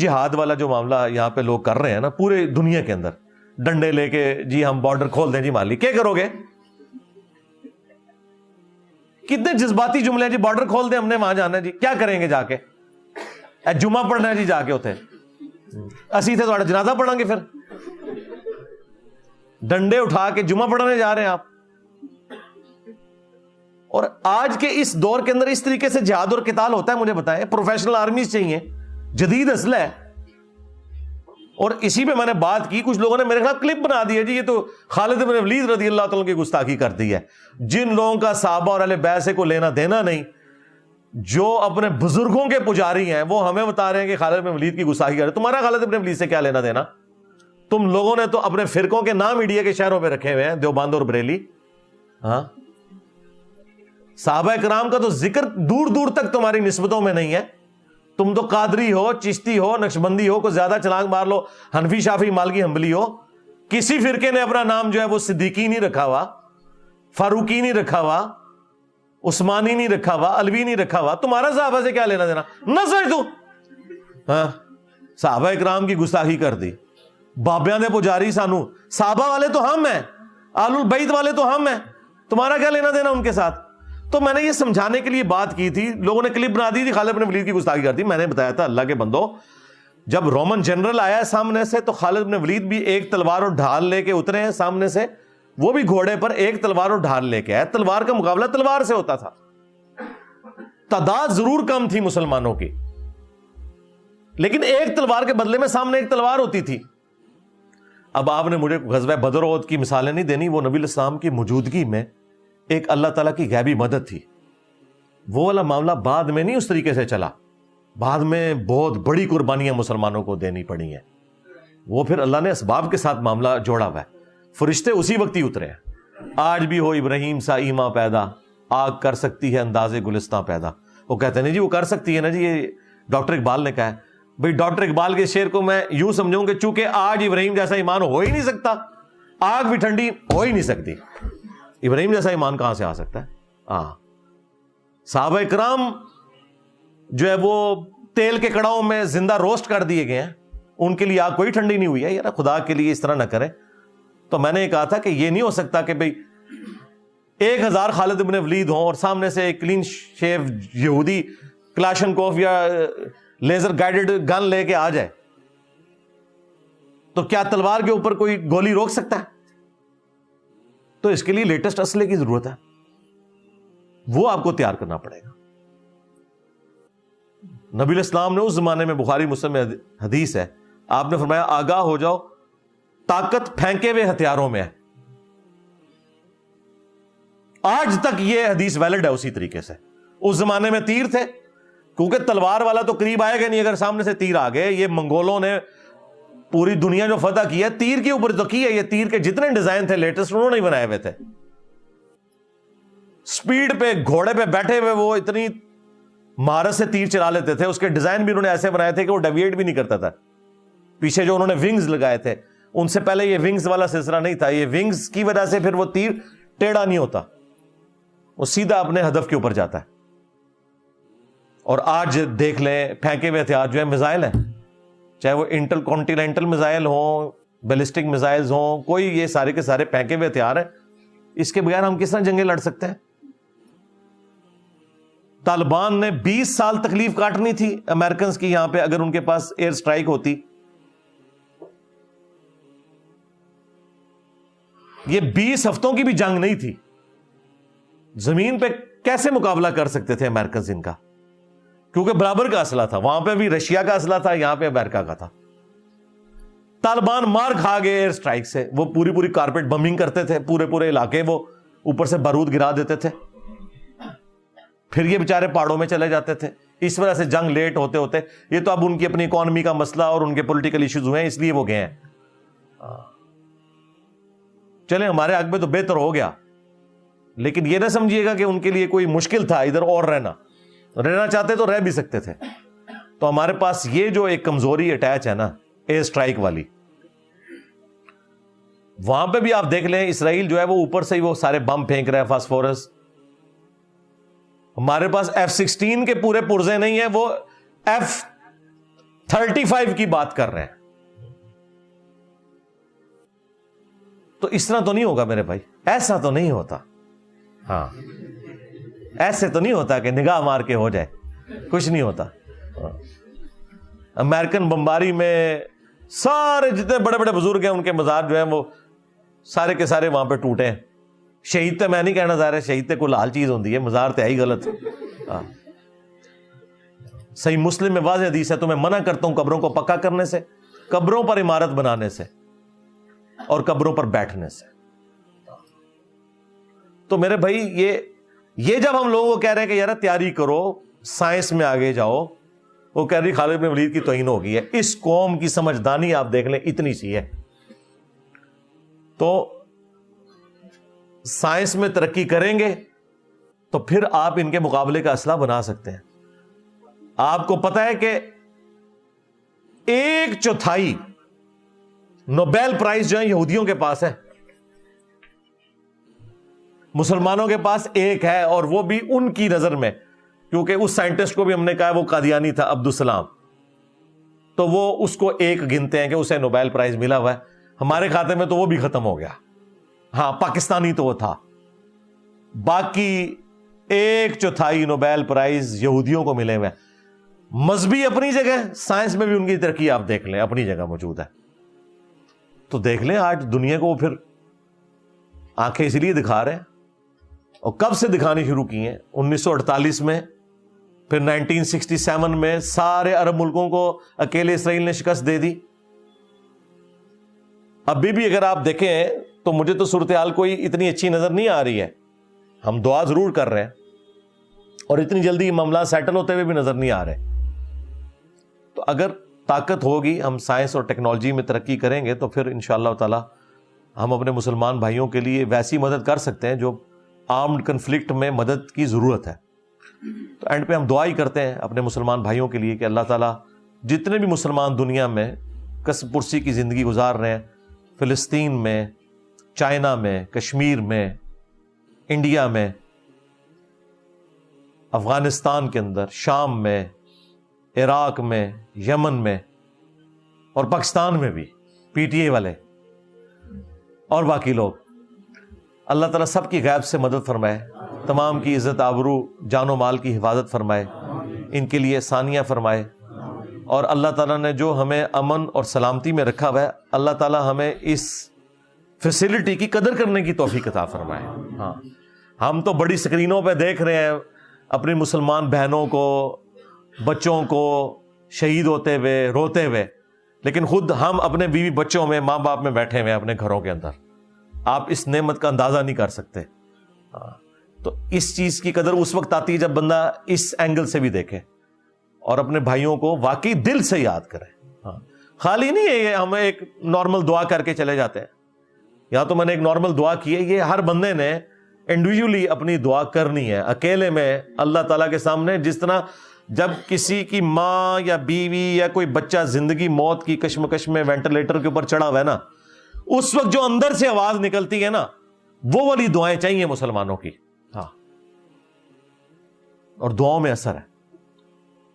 جہاد والا جو معاملہ یہاں پہ لوگ کر رہے ہیں نا پورے دنیا کے اندر, ڈنڈے لے کے جی ہم بارڈر کھول دیں جی مالی, کیا کرو گے؟ کتنے جذباتی جملے ہیں جی, بارڈر کھول دیں ہم نے وہاں جانا ہے جی, کیا کریں گے جا کے؟ جمعہ پڑھنا ہے جی جا کے ہوتے اسی تھے تھوڑا جنازہ پڑھیں گے, پھر ڈنڈے اٹھا کے جمعہ پڑھنے جا رہے ہیں آپ. اور آج کے اس دور کے اندر اس طریقے سے جہاد اور قتال ہوتا ہے؟ مجھے بتائیں, پروفیشنل آرمیز چاہیے, جدید اسلحہ ہے. اور اسی پہ میں نے بات کی, کچھ لوگوں نے میرے خلاف کلپ بنا دی ہے جی یہ تو خالد بن ولید رضی اللہ تعالیٰ کی گستاخی کر دی ہے. جن لوگوں کا صحابہ اور اہل بیت سے کو لینا دینا نہیں, جو اپنے بزرگوں کے پجاری ہیں, وہ ہمیں بتا رہے ہیں کہ خالد بن ولید کی گستاخی کر رہے ہیں. تمہارا خالد بن ولید سے کیا لینا دینا؟ تم لوگوں نے تو اپنے فرقوں کے نام انڈیا کے شہروں میں رکھے ہوئے ہیں, دیوبند اور بریلی. ہاں, صحابہ کرام کا تو ذکر دور دور تک تمہاری نسبتوں میں نہیں ہے. تم تو قادری ہو, چشتی ہو, نقشبندی ہو, کوئی زیادہ چھلانگ مار لو, حنفی, شافعی, مالکی, حنبلی ہو. کسی فرقے نے اپنا نام جو ہے وہ صدیقی نہیں رکھا ہوا, فاروقی نہیں رکھا ہوا, عثمانی نہیں رکھا ہوا, علوی نہیں رکھا ہوا. تمہارا صحابہ سے کیا لینا دینا؟ نہ سمجھ تو. ہاں, صحابہ کرام کی گستاخی کر دی, بابیاں دے پجاری سانو, صحابہ والے تو ہم ہیں, آل البیت والے تو ہم ہیں, تمہارا کیا لینا دینا ان کے ساتھ؟ تو میں نے یہ سمجھانے کے لیے بات کی تھی, لوگوں نے کلپ بنا دی تھی خالد بن ولید کی گستاخی کر دی. میں نے بتایا تھا اللہ کے بندو, جب رومن جنرل آیا سامنے سے تو خالد بن ولید بھی ایک تلوار اور ڈھال لے کے اترے ہیں سامنے سے, وہ بھی گھوڑے پر ایک تلوار اور ڈھال لے کے آئے. تلوار کا مقابلہ تلوار سے ہوتا تھا, تعداد ضرور کم تھی مسلمانوں کی, لیکن ایک تلوار کے بدلے میں سامنے ایک تلوار ہوتی تھی. اب آپ نے مجھے غزوہ بدر و احد کی مثالیں نہیں دینی, وہ نبی الاسلام کی موجودگی میں ایک اللہ تعالیٰ کی غیبی مدد تھی. وہ والا معاملہ بعد میں نہیں اس طریقے سے چلا, بعد میں بہت بڑی قربانیاں مسلمانوں کو دینی پڑی ہیں. وہ پھر اللہ نے اسباب کے ساتھ معاملہ جوڑا ہوا ہے, فرشتے اسی وقت ہی اترے ہیں. آج بھی ہو ابراہیم سا ایما پیدا, آگ کر سکتی ہے انداز گلستاں پیدا. وہ کہتے ہیں جی وہ کر سکتی ہے نا جی, یہ ڈاکٹر اقبال نے کہا ہے. بھئی ڈاکٹر اقبال کے شعر کو میں یوں سمجھوں کہ چونکہ آج ابراہیم جیسا ایمان ہو ہی نہیں سکتا, آگ بھی ٹھنڈی ہو ہی نہیں سکتی, ابراہیم جیسا ایمان کہاں سے آ سکتا ہے؟ صحابہ کرام جو ہے وہ تیل کے کڑاؤں میں زندہ روسٹ کر دیے گئے ہیں, ان کے لیے آگ کوئی ٹھنڈی نہیں ہوئی ہے. یار خدا کے لیے اس طرح نہ کریں. تو میں نے یہ کہا تھا کہ یہ نہیں ہو سکتا کہ بھئی 1000 خالد بن ولید ہوں اور سامنے سے ایک کلین شیو یہودی کلاشنکوف یا لیزر گائیڈڈ گن لے کے آ جائے. تو کیا تلوار کے اوپر کوئی گولی روک سکتا ہے؟ تو اس کے لیے لیٹسٹ اسلحے کی ضرورت ہے, وہ آپ کو تیار کرنا پڑے گا. نبی الاسلام نے اس زمانے میں, بخاری مسلم میں حدیث ہے, آپ نے فرمایا آگاہ ہو جاؤ, طاقت پھینکے ہوئے ہتھیاروں میں ہے. آج تک یہ حدیث ویلڈ ہے اسی طریقے سے. اس زمانے میں تیر تھے, کیونکہ تلوار والا تو قریب آئے گا نہیں, اگر سامنے سے تیر آ گئے. یہ منگولوں نے پوری دنیا جو فتح کی ہے تیر کے اوپر تو کی ہے. یہ تیر کے جتنے ڈیزائن تھے لیٹسٹ انہوں نے بنائے ہوئے تھے. سپیڈ پہ گھوڑے پہ بیٹھے ہوئے وہ اتنی مہارت سے تیر چلا لیتے تھے. اس کے ڈیزائن بھی انہوں نے ایسے بنائے تھے کہ وہ ڈیویٹ بھی نہیں کرتا تھا. پیچھے جو انہوں نے ونگز لگائے تھے, ان سے پہلے یہ ونگز والا سلسلہ نہیں تھا. یہ ونگز کی وجہ سے پھر وہ تیر ٹیڑھا نہیں ہوتا, وہ سیدھا اپنے ہدف کے اوپر جاتا ہے. اور آج دیکھ لیں پھینکے ہوئے ہتھیار جو ہے میزائل ہیں, چاہے وہ انٹر کانٹیننٹل میزائل ہوں, بیلسٹک میزائلز ہوں, کوئی یہ سارے کے سارے پھینکے ہوئے ہتھیار ہیں. اس کے بغیر ہم کس طرح جنگیں لڑ سکتے ہیں؟ طالبان نے 20 سال تکلیف کاٹنی تھی امریکنز کی یہاں پہ اگر ان کے پاس ایئر سٹرائک ہوتی. یہ 20 ہفتوں کی بھی جنگ نہیں تھی. زمین پہ کیسے مقابلہ کر سکتے تھے امریکنز ان کا؟ کیونکہ برابر کا اسلحہ تھا. وہاں پہ بھی رشیا کا اسلحہ تھا, یہاں پہ امریکہ کا تھا. طالبان مار کھا گئے ایئر سٹرائک سے. وہ پوری کارپیٹ بمبنگ کرتے تھے, پورے علاقے وہ اوپر سے بارود گرا دیتے تھے, پھر یہ بیچارے پہاڑوں میں چلے جاتے تھے. اس وجہ سے جنگ لیٹ ہوتے یہ تو اب ان کی اپنی اکانومی کا مسئلہ اور ان کے پولیٹیکل ایشوز ہوئے ہیں, اس لیے وہ گئے ہیں. چلیں ہمارے حق میں تو بہتر ہو گیا, لیکن یہ نہ سمجھیے گا کہ ان کے لیے کوئی مشکل تھا ادھر اور رہنا چاہتے تو رہ بھی سکتے تھے. تو ہمارے پاس یہ جو ایک کمزوری اٹیچ ہے نا ایئر سٹرائک والی, وہاں پہ بھی آپ دیکھ لیں اسرائیل جو ہے وہ اوپر سے ہی وہ سارے بم پھینک رہا ہے, فاسفورس. ہمارے پاس F-16 کے پورے پرزے نہیں ہیں, وہ 35 کی بات کر رہے ہیں. تو اس طرح تو نہیں ہوگا میرے بھائی, ایسا تو نہیں ہوتا. ہاں ایسے تو نہیں ہوتا کہ نگاہ مار کے ہو جائے, کچھ نہیں ہوتا. امریکن بمباری میں سارے جتنے بڑے بڑے بزرگ ہیں ان کے مزار جو ہیں وہ سارے کے سارے وہاں پہ ٹوٹے ہیں. شہید تے میں نہیں کہنا ظاہر ہے, شہید تے کوئی لال چیز ہوتی ہے, مزار تے ہی غلط. صحیح مسلم میں واضح حدیث ہے, تو میں منع کرتا ہوں قبروں کو پکا کرنے سے, قبروں پر عمارت بنانے سے, اور قبروں پر بیٹھنے سے. تو میرے بھائی یہ جب ہم لوگوں کو کہہ رہے ہیں کہ یار تیاری کرو, سائنس میں آگے جاؤ, وہ کہہ رہی خالد بن ولید کی توہین ہو گئی ہے. اس قوم کی سمجھدانی آپ دیکھ لیں اتنی سی ہے. تو سائنس میں ترقی کریں گے تو پھر آپ ان کے مقابلے کا اسلحہ بنا سکتے ہیں. آپ کو پتا ہے کہ 1/4 نوبیل پرائز جو ہے یہودیوں کے پاس ہے, مسلمانوں کے پاس 1 ہے, اور وہ بھی ان کی نظر میں, کیونکہ اس سائنٹسٹ کو بھی ہم نے کہا وہ قادیانی تھا, عبدالسلام, تو وہ اس کو 1 گنتے ہیں کہ اسے نوبیل پرائز ملا ہوا ہے. ہمارے کھاتے میں تو وہ بھی ختم ہو گیا. ہاں پاکستانی تو وہ تھا. باقی 1/4 نوبیل پرائز یہودیوں کو ملے ہوئے. مذہبی اپنی جگہ, سائنس میں بھی ان کی ترقی آپ دیکھ لیں اپنی جگہ موجود ہے. تو دیکھ لیں آج دنیا کو وہ پھر آنکھیں اس لیے دکھا رہے ہیں, اور کب سے دکھانی شروع کی ہیں, 1948 میں, پھر 1967 میں سارے عرب ملکوں کو اکیلے اسرائیل نے شکست دے دی. ابھی بھی اگر آپ دیکھیں تو مجھے تو صورتحال کوئی اتنی اچھی نظر نہیں آ رہی ہے. ہم دعا ضرور کر رہے ہیں, اور اتنی جلدی معاملات سیٹل ہوتے ہوئے بھی نظر نہیں آ رہے. تو اگر طاقت ہوگی, ہم سائنس اور ٹیکنالوجی میں ترقی کریں گے, تو پھر انشاءاللہ تعالی ہم اپنے مسلمان بھائیوں کے لیے ویسی مدد کر سکتے ہیں جو آرمڈ کنفلکٹ میں مدد کی ضرورت ہے. تو اینڈ پہ ہم دعا ہی کرتے ہیں اپنے مسلمان بھائیوں کے لیے کہ اللہ تعالیٰ جتنے بھی مسلمان دنیا میں کسب پرسی کی زندگی گزار رہے ہیں, فلسطین میں, چائنا میں, کشمیر میں, انڈیا میں, افغانستان کے اندر, شام میں, عراق میں, یمن میں, اور پاکستان میں بھی پی ٹی اے والے اور باقی لوگ, اللہ تعالیٰ سب کی غیب سے مدد فرمائے, تمام کی عزت آبرو جان و مال کی حفاظت فرمائے, ان کے لیے آسانیاں فرمائے. اور اللہ تعالیٰ نے جو ہمیں امن اور سلامتی میں رکھا ہوا ہے, اللہ تعالیٰ ہمیں اس فیسلٹی کی قدر کرنے کی توفیق عطا فرمائے. ہاں ہم تو بڑی سکرینوں پہ دیکھ رہے ہیں اپنی مسلمان بہنوں کو, بچوں کو شہید ہوتے ہوئے, روتے ہوئے, لیکن خود ہم اپنے بیوی بچوں میں, ماں باپ میں بیٹھے ہوئے اپنے گھروں کے اندر. آپ اس نعمت کا اندازہ نہیں کر سکتے. تو اس چیز کی قدر اس وقت آتی ہے جب بندہ اس اینگل سے بھی دیکھے اور اپنے بھائیوں کو واقعی دل سے یاد کرے. خالی نہیں ہے یہ ہم ایک نارمل دعا کر کے چلے جاتے ہیں. یہاں تو میں نے ایک نارمل دعا کی ہے, یہ ہر بندے نے انڈیویجولی اپنی دعا کرنی ہے اکیلے میں اللہ تعالیٰ کے سامنے. جس طرح جب کسی کی ماں یا بیوی یا کوئی بچہ زندگی موت کی کشمکش میں وینٹیلیٹر کے اوپر چڑھا ہوا ہے نا, اس وقت جو اندر سے آواز نکلتی ہے نا, وہ والی دعائیں چاہیے مسلمانوں کی. ہاں اور دعاؤں میں اثر ہے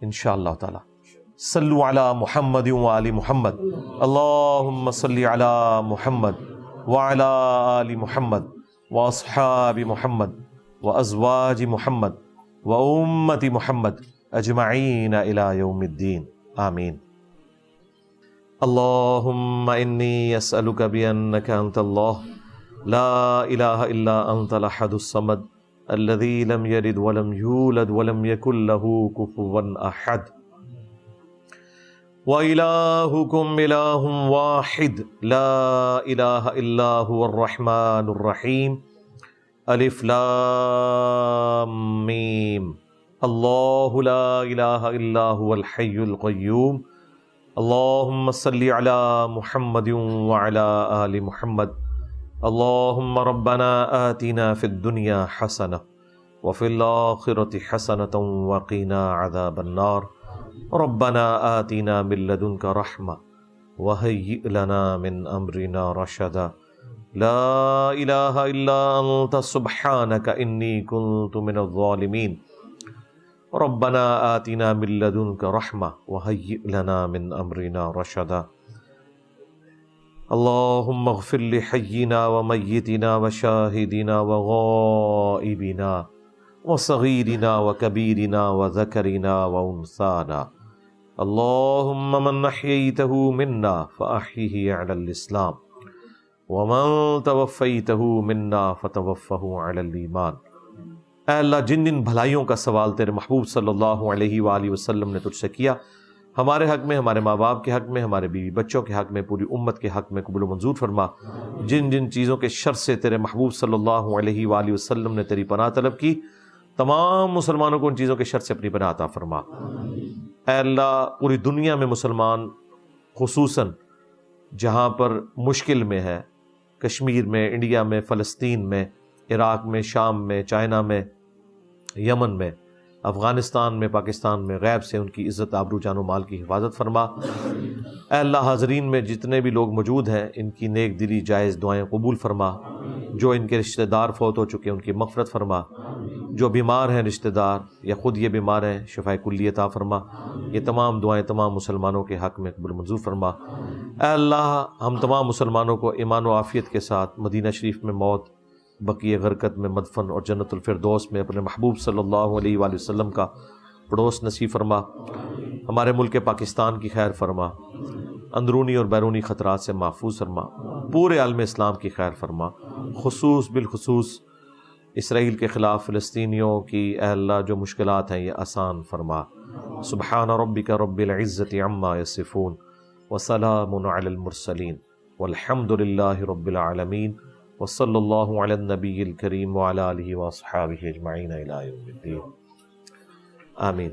انشاءاللہ تعالی. صلو علی محمد و آل محمد, اللہم صلی علی محمد وعلی آل محمد واصحاب محمد وازواج محمد وامت محمد اجمعین الی یوم الدین, آمین. اللہم انی اسألک بانک انت اللہ لا الہ الا انت الاحد الصمد الذی لم یلد ولم یولد ولم یکن له کفوا احد وَإِلَٰهُكُمْ إِلَٰهٌ وَاحِدٌ لَا إِلَٰهَ إِلَّا هُوَ الرَّحْمَٰنُ الرَّحِيمُ الف لام میم. اللہ لا الہ الا هو الحی القیوم. اللہم صلی علی محمد وعلی آل محمد. اللہم ربنا آتنا فی الدنیا حسنہ وفی الآخرۃ حسنۃ وقنا عذاب النار. ربنا آتنا من لدنک رحمہ وہیئ لنا من امرنا رشدا. لا الہ الا انت سبحانک انی کنت من الظالمین. ربنا آتنا من لدنك رحمة وهيئ لنا من أمرنا رشدا اللهم اغفر لحينا وميتنا وشاهدنا وغائبنا وصغيرنا وكبيرنا وذكرنا وأنثانا اللهم من أحييته منا فأحيه على الإسلام ومن توفيته منا فتوفه على الإيمان۔ اے اللہ، جن جن بھلائیوں کا سوال تیرے محبوب صلی اللہ علیہ وآلہ وسلم نے تجھ سے کیا، ہمارے حق میں، ہمارے ماں باپ کے حق میں، ہمارے بیوی بچوں کے حق میں، پوری امت کے حق میں قبول و منظور فرما۔ جن جن چیزوں کے شر سے تیرے محبوب صلی اللہ علیہ وآلہ وسلم نے تیری پناہ طلب کی، تمام مسلمانوں کو ان چیزوں کے شر سے اپنی پناہ عطا فرما۔ اے اللہ، پوری دنیا میں مسلمان، خصوصاً جہاں پر مشکل میں ہے، کشمیر میں، انڈیا میں، فلسطین میں، عراق میں، شام میں، چائنا میں، یمن میں، افغانستان میں، پاکستان میں، غیب سے ان کی عزت، آبرو، جان و مال کی حفاظت فرما۔ اے اللہ، حاضرین میں جتنے بھی لوگ موجود ہیں، ان کی نیک دلی جائز دعائیں قبول فرما۔ جو ان کے رشتہ دار فوت ہو چکے ان کی مغفرت فرما۔ جو بیمار ہیں رشتہ دار یا خود یہ بیمار ہیں، شفائے کلی عطا فرما۔ یہ تمام دعائیں تمام مسلمانوں کے حق میں قبول منظور فرما۔ اے اللہ، ہم تمام مسلمانوں کو ایمان و عافیت کے ساتھ مدینہ شریف میں موت، بقیہ غرقت میں مدفن اور جنت الفردوس میں اپنے محبوب صلی اللہ علیہ وآلہ وسلم کا پڑوس نصیب فرما۔ ہمارے ملک پاکستان کی خیر فرما، اندرونی اور بیرونی خطرات سے محفوظ فرما، پورے عالم اسلام کی خیر فرما، بالخصوص اسرائیل کے خلاف فلسطینیوں کی اے اللہ جو مشکلات ہیں یہ آسان فرما۔ سبحان ربک رب العزت عما یصفون وسلام علی المرسلین والحمد للہ رب العالمین وصلی اللہ علی النبی الکریم وعلی آلہ واصحابہ اجمعین الی یوم الدین، آمین۔